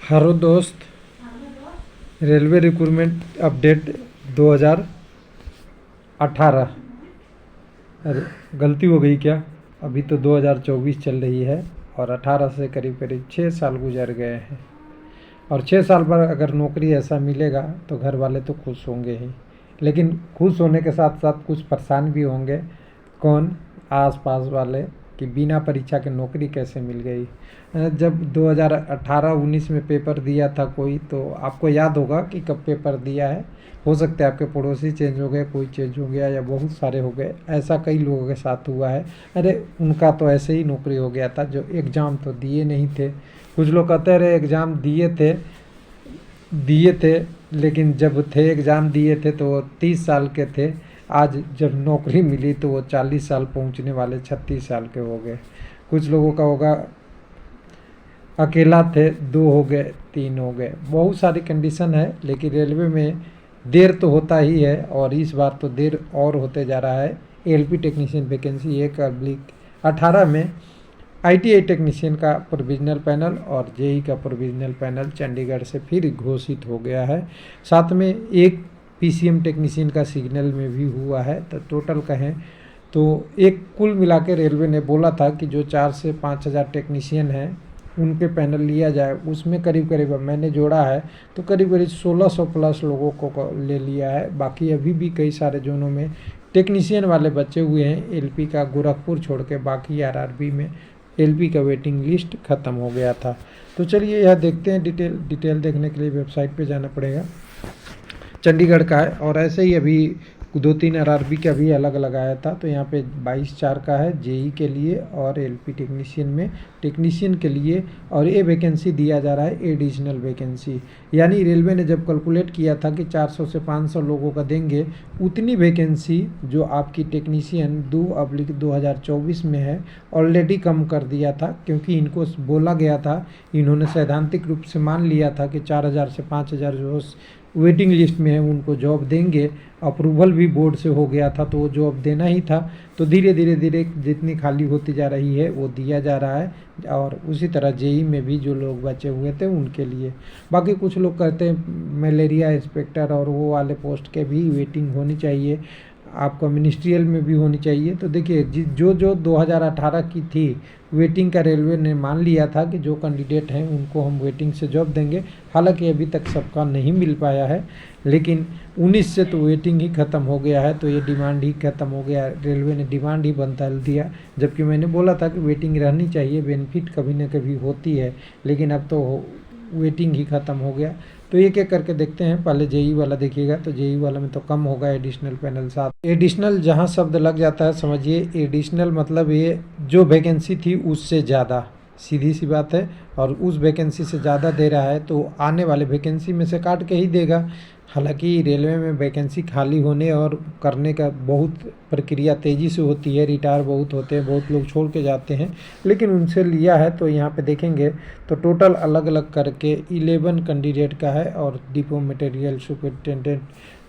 Hello दोस्त। Railway recruitment update 2018। अरे गलती हो गई क्या? अभी तो 2024 चल रही है और 18 से करीब करीब 6 साल गुजर गए हैं। और 6 साल बाद अगर नौकरी ऐसा मिलेगा तो घर वाले तो खुश होंगे ही, लेकिन खुश होने के साथ साथ कुछ परेशान भी होंगे। कौन? आस पास वाले, कि बिना परीक्षा के नौकरी कैसे मिल गई। जब 2018-19 में पेपर दिया था कोई, तो आपको याद होगा कि कब पेपर दिया है। हो सकता है आपके पड़ोसी चेंज हो गए, कोई चेंज हो गया, या बहुत सारे हो गए। ऐसा कई लोगों के साथ हुआ है। अरे उनका तो ऐसे ही नौकरी हो गया था जो एग्ज़ाम तो दिए नहीं थे। कुछ लोग कहते रहे एग्ज़ाम दिए थे, लेकिन जब थे एग्ज़ाम दिए थे तो वो 30 साल के थे। आज जब नौकरी मिली तो वो 40 साल पहुंचने वाले 36 साल के हो गए। कुछ लोगों का होगा अकेला थे, 2 हो गए, 3 हो गए। बहुत सारी कंडीशन है, लेकिन रेलवे में देर तो होता ही है, और इस बार तो देर और होते जा रहा है। एलपी टेक्नीशियन वैकेंसी 1/18 में आईटीआई टेक्नीशियन का प्रोविजनल पैनल और जेई का प्रोविजनल पैनल चंडीगढ़ से फिर घोषित हो गया है। साथ में एक पीसीएम टेक्नीशियन का सिग्नल में भी हुआ है। तो टोटल कहें तो एक कुल मिला के रेलवे ने बोला था कि जो 4 से 5 हज़ार टेक्नीशियन हैं उनके पैनल लिया जाए। उसमें करीब करीब मैंने जोड़ा है तो करीब करीब 1600 प्लस लोगों को ले लिया है। बाकी अभी भी कई सारे जोनों में टेक्नीशियन वाले बचे हुए हैं। एलपी का गोरखपुर छोड़ के बाकी आरआरबी में एलपी का वेटिंग लिस्ट ख़त्म हो गया था। तो चलिए यह देखते हैं। डिटेल देखने के लिए वेबसाइट पे जाना पड़ेगा। चंडीगढ़ का है, और ऐसे ही अभी 2-3 आरआरबी का भी अलग लगाया था। तो यहाँ पे 22/4 का है जेई के लिए, और एलपी टेक्नीशियन में टेक्नीशियन के लिए। और ये वैकेंसी दिया जा रहा है एडिशनल वैकेंसी। यानी रेलवे ने जब कैलकुलेट किया था कि 400 से 500 लोगों का देंगे, उतनी वैकेंसी जो आपकी टेक्नीशियन 2/2024 में है ऑलरेडी कम कर दिया था। क्योंकि इनको बोला गया था, इन्होंने सैद्धांतिक रूप से मान लिया था कि 4000 से 5000 जो वेटिंग लिस्ट में है उनको जॉब देंगे। अप्रूवल भी बोर्ड से हो गया था, तो वो जॉब देना ही था। तो धीरे धीरे जितनी खाली होती जा रही है वो दिया जा रहा है। और उसी तरह जेई में भी जो लोग बचे हुए थे उनके लिए। बाकी कुछ लोग कहते हैं मलेरिया इंस्पेक्टर और वो वाले पोस्ट के भी वेटिंग होनी चाहिए, आपका मिनिस्ट्रियल में भी होनी चाहिए। तो देखिए जो 2018 की थी वेटिंग का, रेलवे ने मान लिया था कि जो कैंडिडेट हैं उनको हम वेटिंग से जॉब देंगे। हालांकि अभी तक सबका नहीं मिल पाया है, लेकिन 19 से तो वेटिंग ही ख़त्म हो गया है। तो ये डिमांड ही ख़त्म हो गया, रेलवे ने डिमांड ही बदल दिया। जबकि मैंने बोला था कि वेटिंग रहनी चाहिए, बेनिफिट कभी ना कभी होती है, लेकिन अब तो वेटिंग ही ख़त्म हो गया। तो एक एक करके देखते हैं। पहले जेई वाला देखिएगा, तो जेई वाला में तो कम होगा एडिशनल पैनल। साथ एडिशनल जहां शब्द लग जाता है समझिए एडिशनल मतलब ये जो वैकेंसी थी उससे ज़्यादा, सीधी सी बात है। और उस वैकेंसी से ज़्यादा दे रहा है तो आने वाले वैकेंसी में से काट के ही देगा। हालांकि रेलवे में वैकेंसी खाली होने और करने का बहुत प्रक्रिया तेज़ी से होती है। रिटायर बहुत होते हैं, बहुत लोग छोड़ के जाते हैं, लेकिन उनसे लिया है। तो यहाँ पे देखेंगे तो टोटल अलग अलग करके 11 कैंडिडेट का है। और depot material superintendent,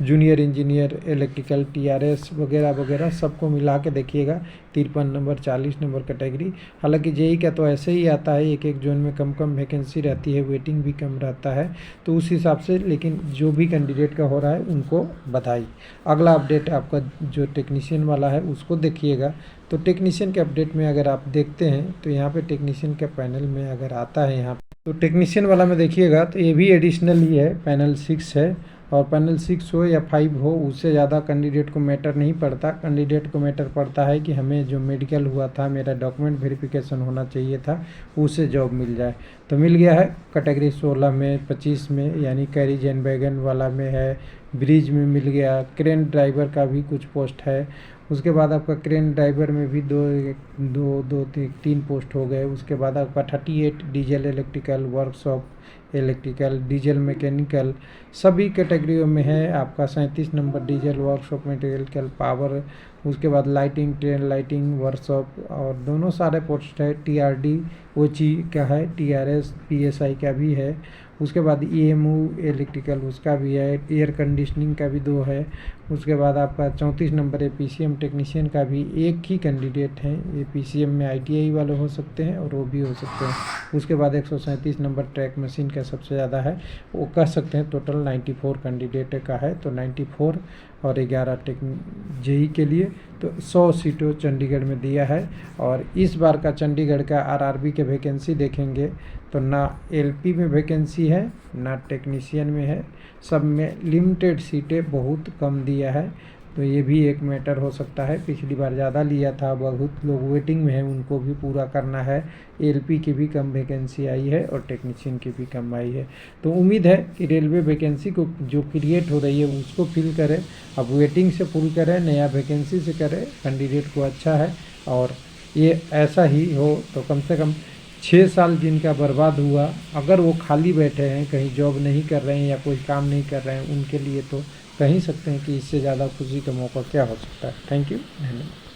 junior engineer, electrical, TRS वगैरह वगैरह सबको मिला के देखिएगा 53 नंबर 40 नंबर कैटेगरी। हालांकि जेई का तो ऐसे ही आता है, एक एक जोन में कम कम वैकेंसी रहती है, वेटिंग भी कम रहता है। तो उस हिसाब से, लेकिन जो भी कैंडिडेट का हो रहा है उनको बधाई। अगला अपडेट आपका जो टेक्नीशियन वाला है उसको देखिएगा। तो टेक्नीशियन के अपडेट में अगर आप देखते हैं तो यहाँ पे टेक्नीशियन के पैनल में अगर आता है यहाँ तो टेक्नीशियन वाला में देखिएगा तो ये भी एडिशनल ही है, पैनल 6 है। और पैनल 6 हो या 5 हो, उससे ज़्यादा कैंडिडेट को मैटर नहीं पड़ता। कैंडिडेट को मैटर पड़ता है कि हमें जो मेडिकल हुआ था, मेरा डॉक्यूमेंट वेरिफिकेशन होना चाहिए था, उससे जॉब मिल जाए। तो मिल गया है कैटेगरी 16 में, 25 में, यानी कैरीज एंड वैगन वाला में है, ब्रिज में मिल गया। क्रेन ड्राइवर का भी कुछ पोस्ट है। उसके बाद आपका क्रेन ड्राइवर में भी दो 3 पोस्ट हो गए। उसके बाद आपका 38 diesel electrical workshop, electrical diesel mechanical सभी कैटेगरियों में है। आपका 37 number diesel workshop mechanical power. उसके बाद लाइटिंग, ट्रेन लाइटिंग वर्कशॉप, और दोनों सारे पोस्ट है। टीआरडी ओची का है, टीआरएस पीएसआई का भी है। उसके बाद EMU इलेक्ट्रिकल उसका भी है, एयर कंडीशनिंग का भी 2 है। उसके बाद आपका 34 नंबर है PCM टेक्नीशियन का भी एक ही कैंडिडेट हैं। ये PCM में ITI वाले हो सकते हैं और वो भी हो सकते हैं। उसके बाद 137 नंबर ट्रैक मशीन का सबसे ज़्यादा है, वो कह सकते हैं टोटल 94 कैंडिडेट का है। तो 94 और 11 JEE के लिए तो 100 सीटों चंडीगढ़ में दिया है। और इस बार का चंडीगढ़ का RRB के वैकेंसी देखेंगे तो ना LP में वैकेंसी है ना टेक्नीशियन में है, सब में लिमिटेड सीटें बहुत कम दिया है। तो ये भी एक मैटर हो सकता है। पिछली बार ज़्यादा लिया था, बहुत लोग वेटिंग में हैं, उनको भी पूरा करना है। LP की भी कम वैकेंसी आई है और टेक्नीशियन की भी कम आई है। तो उम्मीद है कि रेलवे वैकेंसी को जो क्रिएट हो रही है उसको फिल करें, अब वेटिंग से फुल करें, नया वैकेंसी से करें, कैंडिडेट को अच्छा है। और ये ऐसा ही हो तो कम से कम 6 साल जिनका बर्बाद हुआ, अगर वो खाली बैठे हैं, कहीं जॉब नहीं कर रहे हैं या कोई काम नहीं कर रहे हैं, उनके लिए तो कह ही सकते हैं कि इससे ज़्यादा खुशी का मौका क्या हो सकता है। थैंक यू, धन्यवाद।